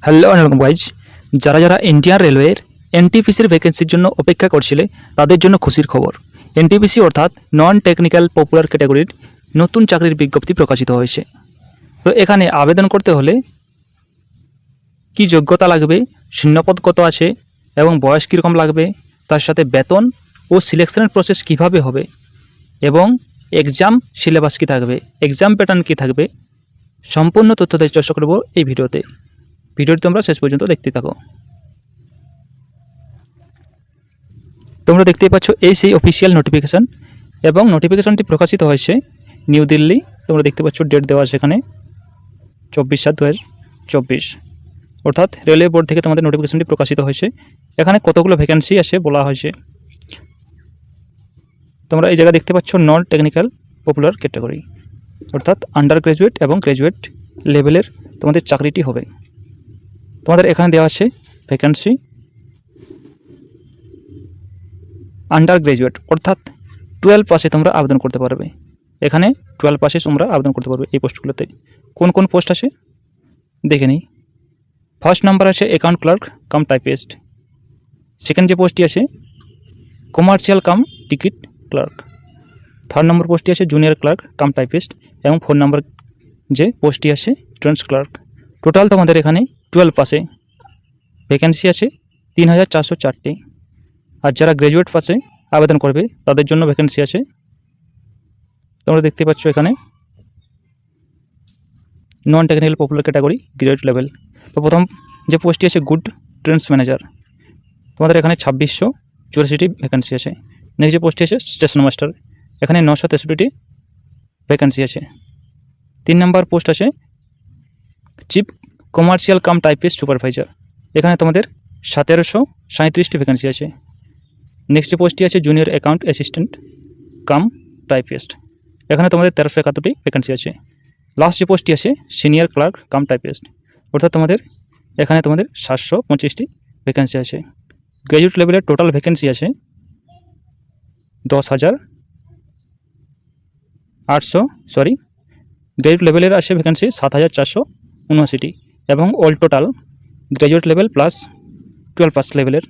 Hello welcome guys. যারা যারা Indian রেলওয়ের এনটিপিসির ভ্যাকেন্সির জন্য অপেক্ষা করছিলে তাদের জন্য খুশির খবর। এনটিপিসি অর্থাৎ নন টেকনিক্যাল পপুলার ক্যাটাগরির নতুন চাকরির বিজ্ঞপ্তি প্রকাশিত হয়েছে। তো এখানে আবেদন করতে হলে কি যোগ্যতা লাগবে, শূন্যপদ কত আছে এবং বয়স কীরকম লাগবে, তার সাথে বেতন ও সিলেকশনের প্রসেস কিভাবে হবে এবং এক্সাম সিলেবাস কী থাকবে, এক্সাম প্যাটার্ন কী থাকবে, সম্পূর্ণ তথ্য দেওয়ার চেষ্টা করব এই ভিডিওটি তোমরা শেষ পর্যন্ত দেখতে থাকো। তোমরা দেখতেই পাচ্ছ এই সেই অফিসিয়াল নোটিফিকেশান এবং নোটিফিকেশানটি প্রকাশিত হয়েছে নিউ দিল্লি। তোমরা দেখতে পাচ্ছ ডেট দেওয়া আছে এখানে 24/7/2024, অর্থাৎ রেলওয়ে বোর্ড থেকে তোমাদের নোটিফিকেশানটি প্রকাশিত হয়েছে। এখানে কতগুলো ভ্যাকেন্সি আছে বলা হয়েছে। তোমরা এই জায়গায় দেখতে পাচ্ছ নন টেকনিক্যাল পপুলার ক্যাটাগরি, অর্থাৎ আন্ডার গ্র্যাজুয়েট এবং গ্র্যাজুয়েট লেভেলের তোমাদের চাকরিটি হবে। তোমাদের এখানে দেওয়া আছে ভ্যাকেন্সি আন্ডার গ্র্যাজুয়েট, অর্থাৎ 12 পাসে তোমরা আবেদন করতে পারবে। এখানে 12 পাসে তোমরা আবেদন করতে পারবে এই পোস্টগুলোতে। কোন কোন পোস্ট আছে দেখে নিই। ফার্স্ট নাম্বার আছে account clerk cum typist. Second যে পোস্টটি আছে commercial cum ticket clerk. Third number পোস্টটি আছে জুনিয়র ক্লার্ক কাম টাইপিস্ট এবং 4 নম্বর যে পোস্টটি আছে ট্রেন্স ক্লার্ক। টোটাল তোমাদের এখানে 12 পাসে ভ্যাকেন্সি আছে 3404টি। আর যারা গ্র্যাজুয়েট পাসে আবেদন করবে তাদের জন্য ভ্যাকেন্সি আছে, তোমরা দেখতে পাচ্ছ এখানে non technical popular category graduate level. তো প্রথম যে পোস্টটি আছে গুড ট্রেন্স ম্যানেজার, তোমাদের এখানে 2684টি ভ্যাকেন্সি আছে। নেক্সট যে পোস্টটি আছে স্টেশন মাস্টার, এখানে 963টি ভ্যাকেন্সি আছে। 3 নম্বর পোস্ট আছে chief commercial cum typist supervisor, এখানে তোমাদের 1737টি ভ্যাকেন্সি আছে। নেক্সট যে পোস্টটি আছে junior account assistant cum typist, এখানে তোমাদের 1371টি ভ্যাকেন্সি আছে। লাস্ট যে পোস্টটি আছে সিনিয়র ক্লার্ক কাম টাইপিস্ট, অর্থাৎ তোমাদের এখানে তোমাদের 725টি ভ্যাকেন্সি আছে। গ্র্যাজুয়েট লেভেলের টোটাল ভ্যাকেন্সি আছে 10,800 গ্র্যাজুয়েট লেভেলের আছে ভ্যাকেন্সি 7,479টি এবং all total graduate level plus 12 pass লেভেলের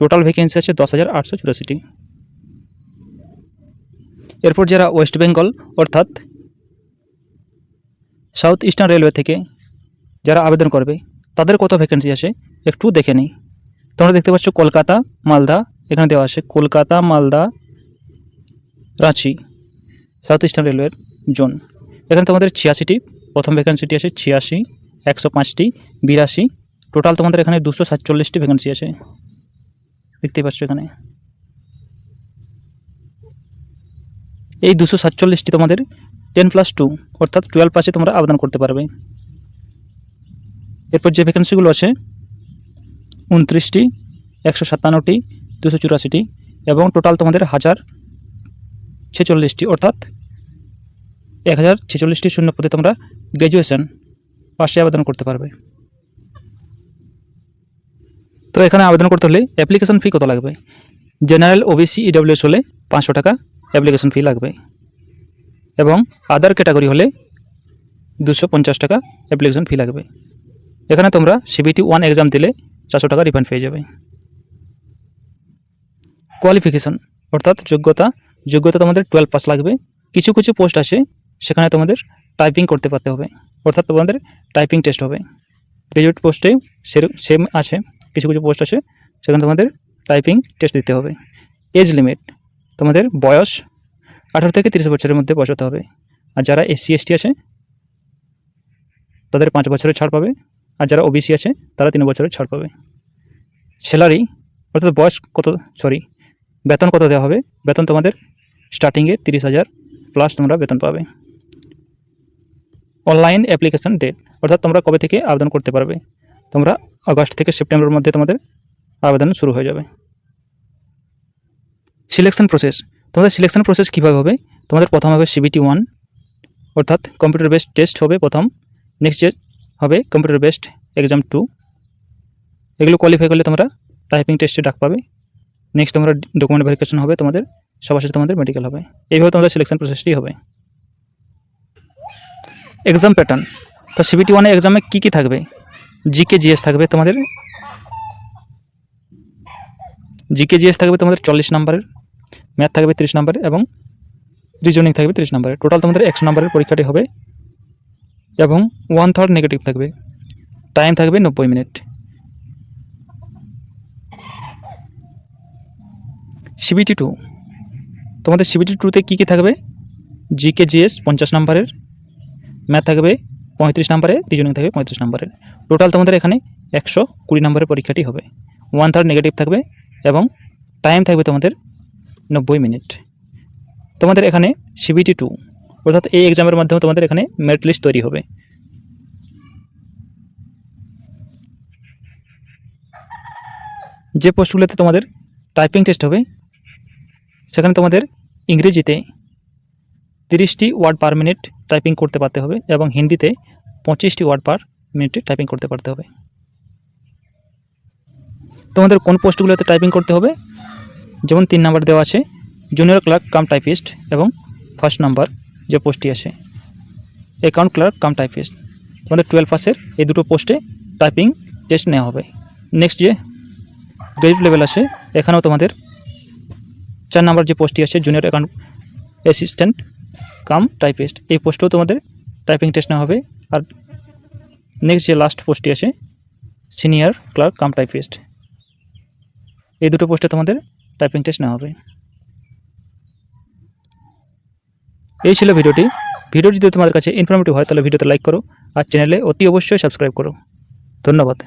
টোটাল ভ্যাকেন্সি আছে 10,884টি। এরপর যারা ওয়েস্ট বেঙ্গল অর্থাৎ সাউথ ইস্টার্ন রেলওয়ে থেকে যারা আবেদন করবে তাদের কত ভ্যাকেন্সি আছে একটু দেখে নিই। তোমরা দেখতে পাচ্ছ কলকাতা মালদা, এখানে দেওয়া আছে কলকাতা মালদা রাঁচি সাউথ ইস্টার্ন রেলওয়ের জোন। এখানে তোমাদের 86টি প্রথম ভ্যাকেন্সিটি আছে 86, 105টি, 82, টোটাল তোমাদের এখানে 247টি ভ্যাকেন্সি আছে। দেখতেই পাচ্ছ এখানে এই 247টি তোমাদের 10+2 অর্থাৎ 12 পাসে তোমরা আবেদন করতে পারবে। এরপর যে ভ্যাকেন্সিগুলো আছে 29টি, 157টি, 284টি এবং টোটাল তোমাদের 1046টি, অর্থাৎ 1046টি শূন্য পদে তোমরা গ্র্যাজুয়েশন পাশে আবেদন করতে পারবে। তো এখানে আবেদন করতে হলে অ্যাপ্লিকেশন ফি কত লাগবে? জেনারেল ওবিসি ইডব্লিউএস হলে 500 টাকা অ্যাপ্লিকেশন ফি লাগবে এবং আদার ক্যাটাগরি হলে 250 টাকা অ্যাপ্লিকেশন ফি লাগবে। এখানে তোমরা CBT 1 এক্সাম দিলে 400 টাকা রিফান্ড পেয়ে যাবে। কোয়ালিফিকেশন অর্থাৎ যোগ্যতা তোমাদের 12 পাস লাগবে। কিছু কিছু পোস্ট আছে সেখানে তোমাদের টাইপিং করতে পারতে হবে, অর্থাৎ তোমাদের টাইপিং টেস্ট হবে। গ্র্যাজুয়েট পোস্টে সেম আছে, কিছু কিছু পোস্ট আছে সেখানে তোমাদের টাইপিং টেস্ট দিতে হবে। এজ লিমিট তোমাদের বয়স 18 থেকে 30 বছরের মধ্যে বয়স হতে হবে। আর যারা SC ST আছে তাদের 5 বছরের ছাড় পাবে, আর যারা OBC আছে তারা 3 বছরের ছাড় পাবে। স্যালারি অর্থাৎ বেতন কত দেওয়া হবে? বেতন তোমাদের স্টার্টিংয়ে 30,000 প্লাস তোমরা বেতন পাবে। অনলাইন অ্যাপ্লিকেশন ডেট অর্থাৎ তোমরা কবে থেকে আবেদন করতে পারবে? তোমরা আগস্ট থেকে সেপ্টেম্বরের মধ্যে তোমাদের আবেদন শুরু হয়ে যাবে। সিলেকশন প্রসেস, তোমাদের সিলেকশন প্রসেস কীভাবে হবে? তোমাদের প্রথম হবে CBT 1 অর্থাৎ কম্পিউটার বেসড টেস্ট হবে প্রথম। নেক্সট যে হবে কম্পিউটার বেসড এক্সাম 2, এগুলো কোয়ালিফাই করলে তোমরা টাইপিং টেস্টে ডাক পাবে। নেক্সট তোমরা ডকুমেন্ট ভেরিফিকেশন হবে তোমাদের, সবার সাথে তোমাদের মেডিকেল হবে। এইভাবে তোমাদের সিলেকশন প্রসেসটি হবে। এক্সাম প্যাটার্ন, তো CBT 1 এক্সামে কী থাকবে জিকে জিএস থাকবে তোমাদের 40 নম্বরের, ম্যাথ থাকবে 30 নম্বরের এবং রিজনিং থাকবে 30 নম্বরের। টোটাল তোমাদের 100 নম্বরের পরীক্ষাটি হবে এবং 1/3 নেগেটিভ থাকবে। টাইম থাকবে 90 মিনিট। সিবিটি 2 তোমাদের সিবিটি 2তে কী কী থাকবে? জিকে জিএস 50 নম্বরের, ম্যাথ থাকবে 35 নম্বরে, রিজনিং থাকবে 35 নম্বরের। টোটাল তোমাদের এখানে 120 নম্বরের পরীক্ষাটি হবে। 1/3 নেগেটিভ থাকবে এবং টাইম থাকবে তোমাদের 90 মিনিট। তোমাদের এখানে সিবিটি 2 অর্থাৎ এই এক্সামের মাধ্যমে তোমাদের এখানে মেরিট লিস্ট তৈরি হবে। যে পোস্টগুলোতে তোমাদের টাইপিং টেস্ট হবে সেখানে তোমাদের ইংরেজিতে 30টি ওয়ার্ড পার মিনিট টাইপিং করতে পারতে হবে এবং হিন্দিতে 25টি ওয়ার্ড পার মিনিটে টাইপিং করতে পারতে হবে। তোমাদের কোন পোস্টগুলোতে টাইপিং করতে হবে? যেমন 3 নাম্বার দেওয়া আছে জুনিয়র ক্লার্ক কাম টাইপিস্ট এবং 1st নাম্বার যে পোস্টটি আছে অ্যাকাউন্ট ক্লার্ক কাম টাইপিস্ট। তোমাদের 12 পাসের এই দুটো পোস্টে টাইপিং টেস্ট নেওয়া হবে। নেক্সট যে গ্রেজুয়েট লেভেল আছে এখানেও তোমাদের 4 নাম্বার যে পোস্টটি আছে junior account assistant cum typist, এই পোস্টেও তোমাদের টাইপিং টেস্ট নেওয়া হবে। আর নেক্সট যে লাস্ট পোস্টটি আছে সিনিয়র ক্লার্ক কাম টাইপিস্ট, এই দুটো পোস্টে তোমাদের টাইপিং টেস্ট নেওয়া হবে। এই ছিল ভিডিওটি। ভিডিওটি যদি তোমাদের কাছে ইনফরমেটিভ হয় তাহলে ভিডিওতে লাইক করো আর চ্যানেলে অতি অবশ্যই সাবস্ক্রাইব করো। ধন্যবাদ।